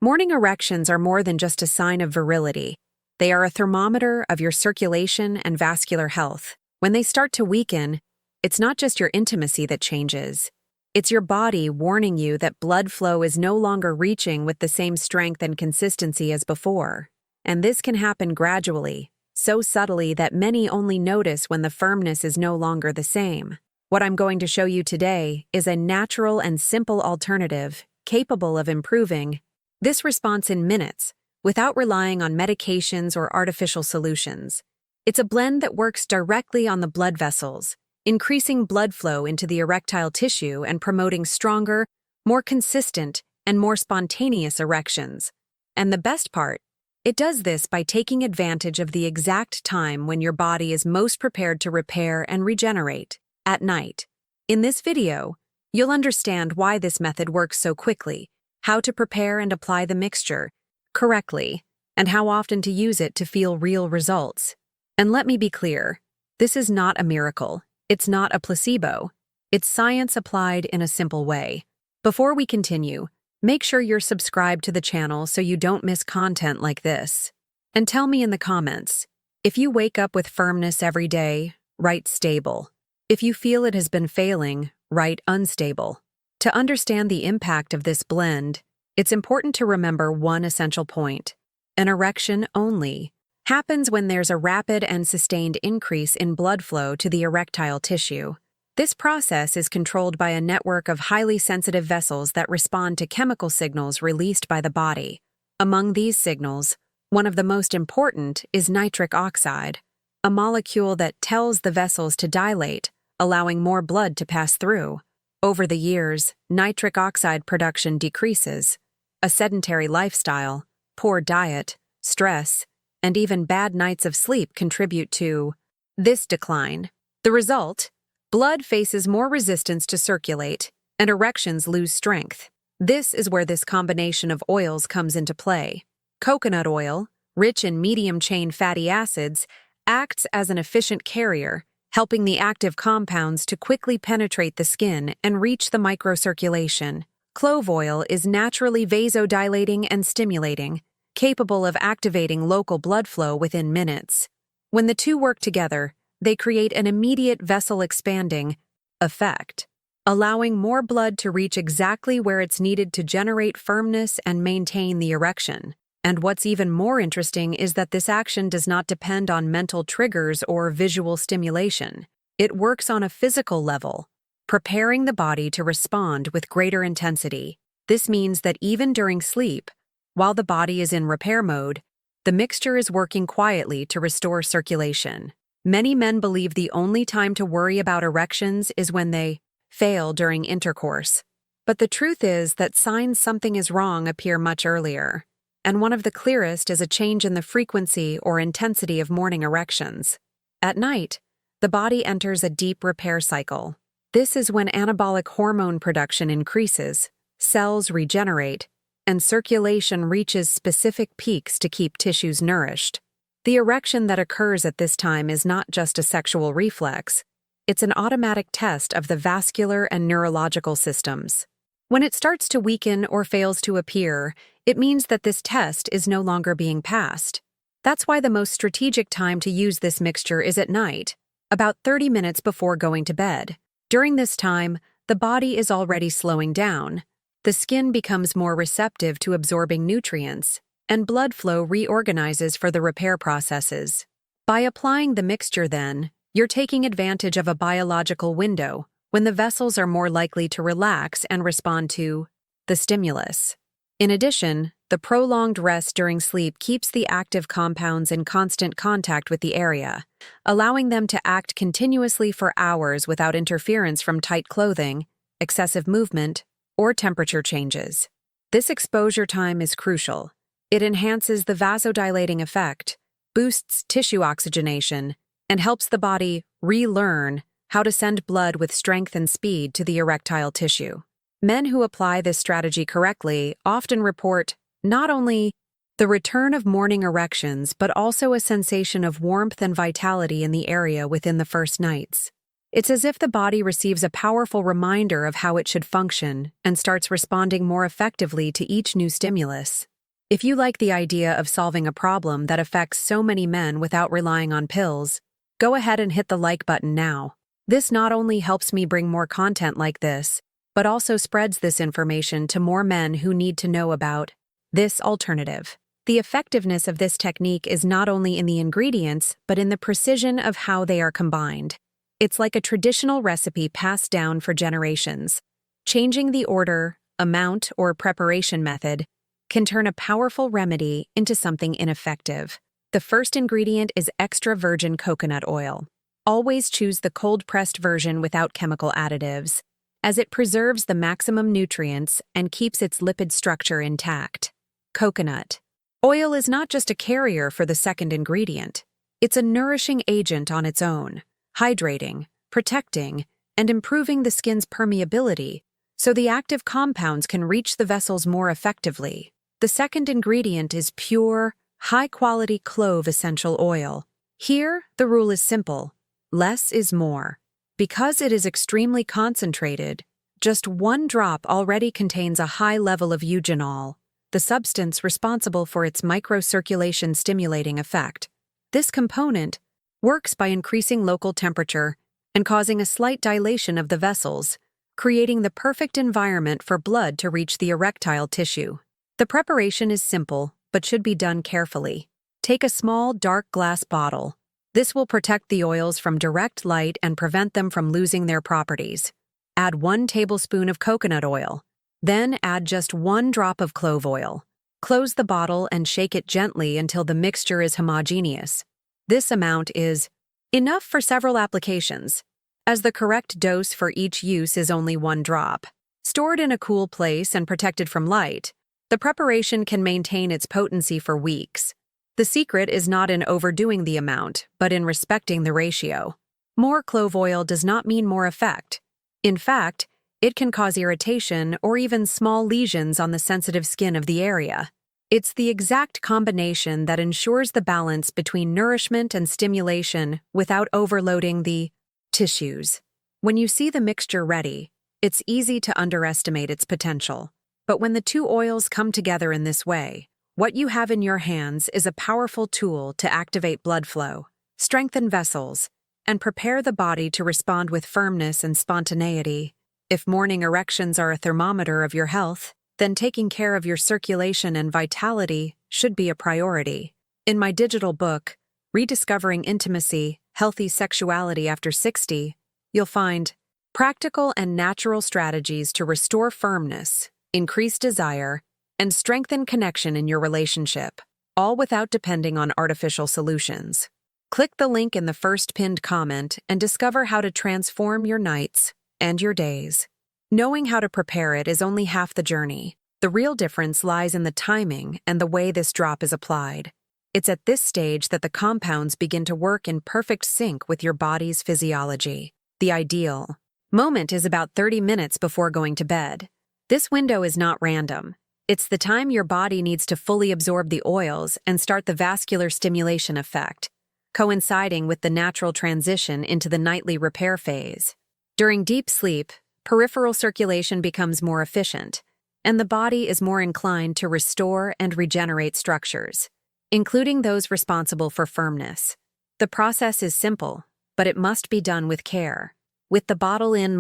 Morning erections are more than just a sign of virility. They are a thermometer of your circulation and vascular health. When they start to weaken, it's not just your intimacy that changes. It's your body warning you that blood flow is no longer reaching with the same strength and consistency as before. And this can happen gradually, so subtly that many only notice when the firmness is no longer the same. What I'm going to show you today is a natural and simple alternative capable of improving this response in minutes, without relying on medications or artificial solutions. It's a blend that works directly on the blood vessels, increasing blood flow into the erectile tissue and promoting stronger, more consistent, and more spontaneous erections. And the best part, it does this by taking advantage of the exact time when your body is most prepared to repair and regenerate, at night. In this video, you'll understand why this method works so quickly, how to prepare and apply the mixture correctly, and how often to use it to feel real results. And let me be clear, this is not a miracle. It's not a placebo. It's science applied in a simple way. Before we continue, make sure you're subscribed to the channel so you don't miss content like this. And tell me in the comments, if you wake up with firmness every day, write stable. If you feel it has been failing, write unstable. To understand the impact of this blend, it's important to remember one essential point. An erection only happens when there's a rapid and sustained increase in blood flow to the erectile tissue. This process is controlled by a network of highly sensitive vessels that respond to chemical signals released by the body. Among these signals, one of the most important is nitric oxide, a molecule that tells the vessels to dilate, allowing more blood to pass through. Over the years, nitric oxide production decreases. A sedentary lifestyle, poor diet, stress, and even bad nights of sleep contribute to this decline. The result? Blood faces more resistance to circulate, and erections lose strength. This is where this combination of oils comes into play. Coconut oil, rich in medium-chain fatty acids, acts as an efficient carrier, helping the active compounds to quickly penetrate the skin and reach the microcirculation. Clove oil is naturally vasodilating and stimulating, capable of activating local blood flow within minutes. When the two work together, they create an immediate vessel-expanding effect, allowing more blood to reach exactly where it's needed to generate firmness and maintain the erection. And what's even more interesting is that this action does not depend on mental triggers or visual stimulation. It works on a physical level, preparing the body to respond with greater intensity. This means that even during sleep, while the body is in repair mode, the mixture is working quietly to restore circulation. Many men believe the only time to worry about erections is when they fail during intercourse. But the truth is that signs something is wrong appear much earlier. And one of the clearest is a change in the frequency or intensity of morning erections. At night, the body enters a deep repair cycle. This is when anabolic hormone production increases, cells regenerate, and circulation reaches specific peaks to keep tissues nourished. The erection that occurs at this time is not just a sexual reflex. It's an automatic test of the vascular and neurological systems. When it starts to weaken or fails to appear, it means that this test is no longer being passed. That's why the most strategic time to use this mixture is at night, about 30 minutes before going to bed. During this time, the body is already slowing down. The skin becomes more receptive to absorbing nutrients, and blood flow reorganizes for the repair processes. By applying the mixture then, you're taking advantage of a biological window when the vessels are more likely to relax and respond to the stimulus. In addition, the prolonged rest during sleep keeps the active compounds in constant contact with the area, allowing them to act continuously for hours without interference from tight clothing, excessive movement, or temperature changes. This exposure time is crucial. It enhances the vasodilating effect, boosts tissue oxygenation, and helps the body relearn how to send blood with strength and speed to the erectile tissue. Men who apply this strategy correctly often report not only the return of morning erections, but also a sensation of warmth and vitality in the area within the first nights. It's as if the body receives a powerful reminder of how it should function and starts responding more effectively to each new stimulus. If you like the idea of solving a problem that affects so many men without relying on pills, go ahead and hit the like button now. This not only helps me bring more content like this, but also spreads this information to more men who need to know about this alternative. The effectiveness of this technique is not only in the ingredients, but in the precision of how they are combined. It's like a traditional recipe passed down for generations. Changing the order, amount, or preparation method can turn a powerful remedy into something ineffective. The first ingredient is extra virgin coconut oil. Always choose the cold-pressed version without chemical additives, as it preserves the maximum nutrients and keeps its lipid structure intact. Coconut oil is not just a carrier for the second ingredient. It's a nourishing agent on its own, hydrating, protecting, and improving the skin's permeability so the active compounds can reach the vessels more effectively. The second ingredient is pure, high-quality clove essential oil. Here, the rule is simple. Less is more. Because it is extremely concentrated, just 1 drop already contains a high level of eugenol, the substance responsible for its microcirculation stimulating effect. This component works by increasing local temperature and causing a slight dilation of the vessels, creating the perfect environment for blood to reach the erectile tissue. The preparation is simple, but should be done carefully. Take a small, dark glass bottle. This will protect the oils from direct light and prevent them from losing their properties. Add 1 tablespoon of coconut oil. Then add just 1 drop of clove oil. Close the bottle and shake it gently until the mixture is homogeneous. This amount is enough for several applications, as the correct dose for each use is only 1 drop. Stored in a cool place and protected from light, the preparation can maintain its potency for weeks. The secret is not in overdoing the amount, but in respecting the ratio. More clove oil does not mean more effect. In fact, it can cause irritation or even small lesions on the sensitive skin of the area. It's the exact combination that ensures the balance between nourishment and stimulation without overloading the tissues. When you see the mixture ready, it's easy to underestimate its potential. But when the 2 oils come together in this way, what you have in your hands is a powerful tool to activate blood flow, strengthen vessels, and prepare the body to respond with firmness and spontaneity. If morning erections are a thermometer of your health, then taking care of your circulation and vitality should be a priority. In my digital book, Rediscovering Intimacy, Healthy Sexuality After 60, you'll find practical and natural strategies to restore firmness, increase desire, and strengthen connection in your relationship, all without depending on artificial solutions. Click the link in the first pinned comment and discover how to transform your nights and your days. Knowing how to prepare it is only half the journey. The real difference lies in the timing and the way this drop is applied. It's at this stage that the compounds begin to work in perfect sync with your body's physiology. The ideal moment is about 30 minutes before going to bed. This window is not random. It's the time your body needs to fully absorb the oils and start the vascular stimulation effect, coinciding with the natural transition into the nightly repair phase. During deep sleep, peripheral circulation becomes more efficient, and the body is more inclined to restore and regenerate structures, including those responsible for firmness. The process is simple, but it must be done with care. With the bottle in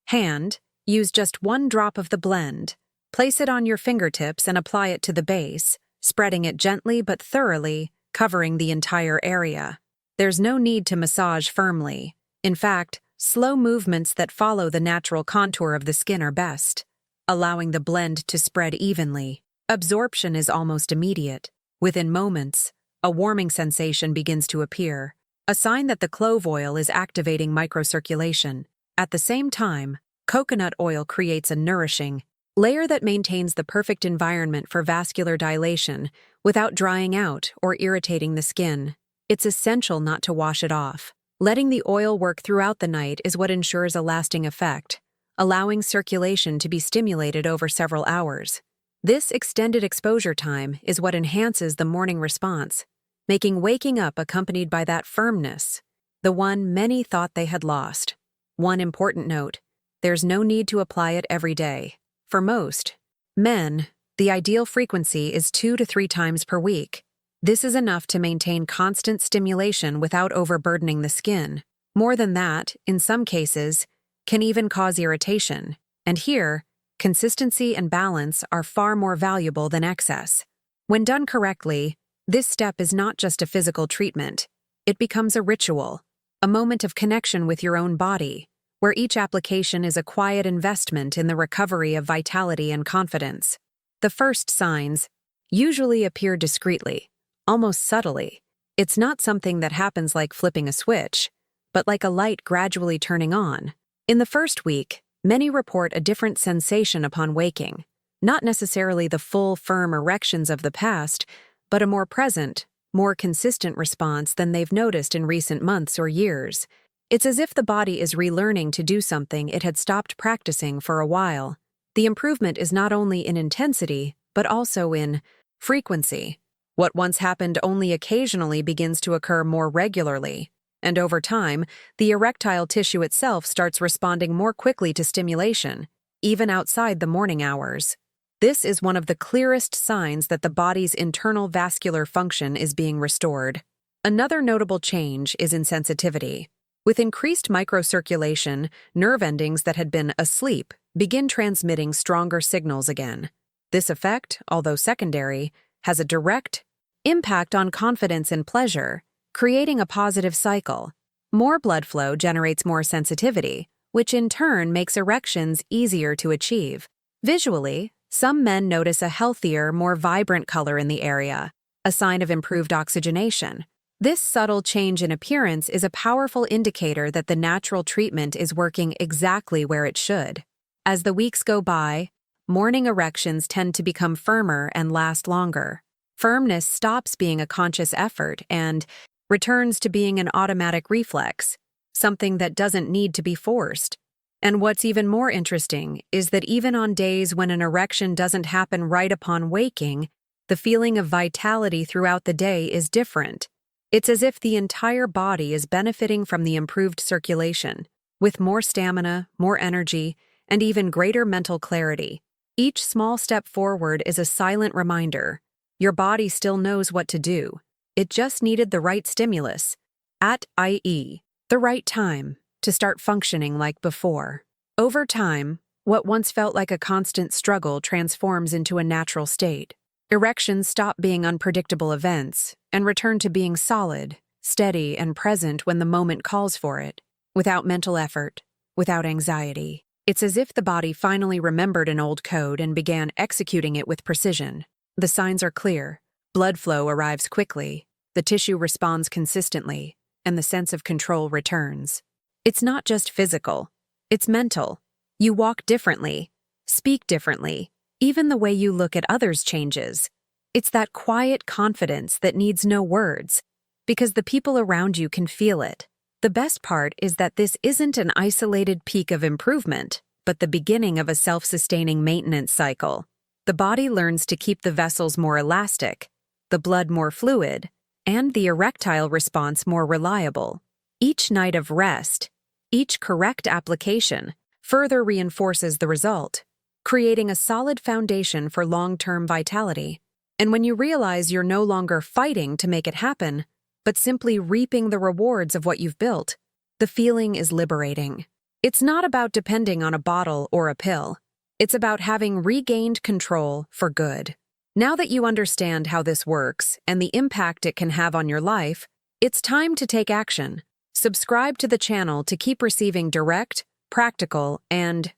hand, use just 1 drop of the blend. Place it on your fingertips and apply it to the base, spreading it gently but thoroughly, covering the entire area. There's no need to massage firmly. In fact, slow movements that follow the natural contour of the skin are best, allowing the blend to spread evenly. Absorption is almost immediate. Within moments, a warming sensation begins to appear, a sign that the clove oil is activating microcirculation. At the same time, coconut oil creates a nourishing layer that maintains the perfect environment for vascular dilation without drying out or irritating the skin. It's essential not to wash it off. Letting the oil work throughout the night is what ensures a lasting effect, allowing circulation to be stimulated over several hours. This extended exposure time is what enhances the morning response, making waking up accompanied by that firmness, the one many thought they had lost. One important note: there's no need to apply it every day. For most men, The ideal frequency is 2 to 3 times per week. This is enough to maintain constant stimulation without overburdening the skin. More than that, in some cases, can even cause irritation. And here, consistency and balance are far more valuable than excess. When done correctly, this step is not just a physical treatment. It becomes a ritual, a moment of connection with your own body, where each application is a quiet investment in the recovery of vitality and confidence. The first signs usually appear discreetly, almost subtly. It's not something that happens like flipping a switch, but like a light gradually turning on. In the first week, many report a different sensation upon waking, not necessarily the full, firm erections of the past, but a more present, more consistent response than they've noticed in recent months or years. It's as if the body is relearning to do something it had stopped practicing for a while. The improvement is not only in intensity, but also in frequency. What once happened only occasionally begins to occur more regularly, and over time, the erectile tissue itself starts responding more quickly to stimulation, even outside the morning hours. This is one of the clearest signs that the body's internal vascular function is being restored. Another notable change is in sensitivity. With increased microcirculation, nerve endings that had been asleep begin transmitting stronger signals again. This effect, although secondary, has a direct impact on confidence and pleasure, creating a positive cycle. More blood flow generates more sensitivity, which in turn makes erections easier to achieve. Visually, some men notice a healthier, more vibrant color in the area, a sign of improved oxygenation. This subtle change in appearance is a powerful indicator that the natural treatment is working exactly where it should. As the weeks go by, morning erections tend to become firmer and last longer. Firmness stops being a conscious effort and returns to being an automatic reflex, something that doesn't need to be forced. And what's even more interesting is that even on days when an erection doesn't happen right upon waking, the feeling of vitality throughout the day is different. It's as if the entire body is benefiting from the improved circulation, with more stamina, more energy, and even greater mental clarity. Each small step forward is a silent reminder. Your body still knows what to do. It just needed the right stimulus, i.e., the right time, to start functioning like before. Over time, what once felt like a constant struggle transforms into a natural state. Erections stop being unpredictable events and return to being solid, steady, and present when the moment calls for it, without mental effort, without anxiety. It's as if the body finally remembered an old code and began executing it with precision. The signs are clear. Blood flow arrives quickly, the tissue responds consistently, and the sense of control returns. It's not just physical, it's mental. You walk differently, speak differently, even the way you look at others changes. It's that quiet confidence that needs no words, because the people around you can feel it. The best part is that this isn't an isolated peak of improvement, but the beginning of a self-sustaining maintenance cycle. The body learns to keep the vessels more elastic, the blood more fluid, and the erectile response more reliable. Each night of rest, each correct application, further reinforces the result, creating a solid foundation for long-term vitality. And when you realize you're no longer fighting to make it happen, but simply reaping the rewards of what you've built, the feeling is liberating. It's not about depending on a bottle or a pill. It's about having regained control for good. Now that you understand how this works and the impact it can have on your life, it's time to take action. Subscribe to the channel to keep receiving direct, practical, and,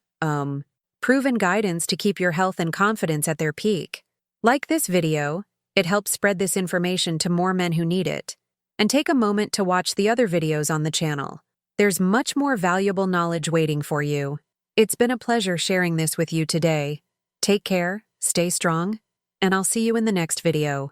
proven guidance to keep your health and confidence at their peak. Like this video, it helps spread this information to more men who need it. And take a moment to watch the other videos on the channel. There's much more valuable knowledge waiting for you. It's been a pleasure sharing this with you today. Take care, stay strong, and I'll see you in the next video.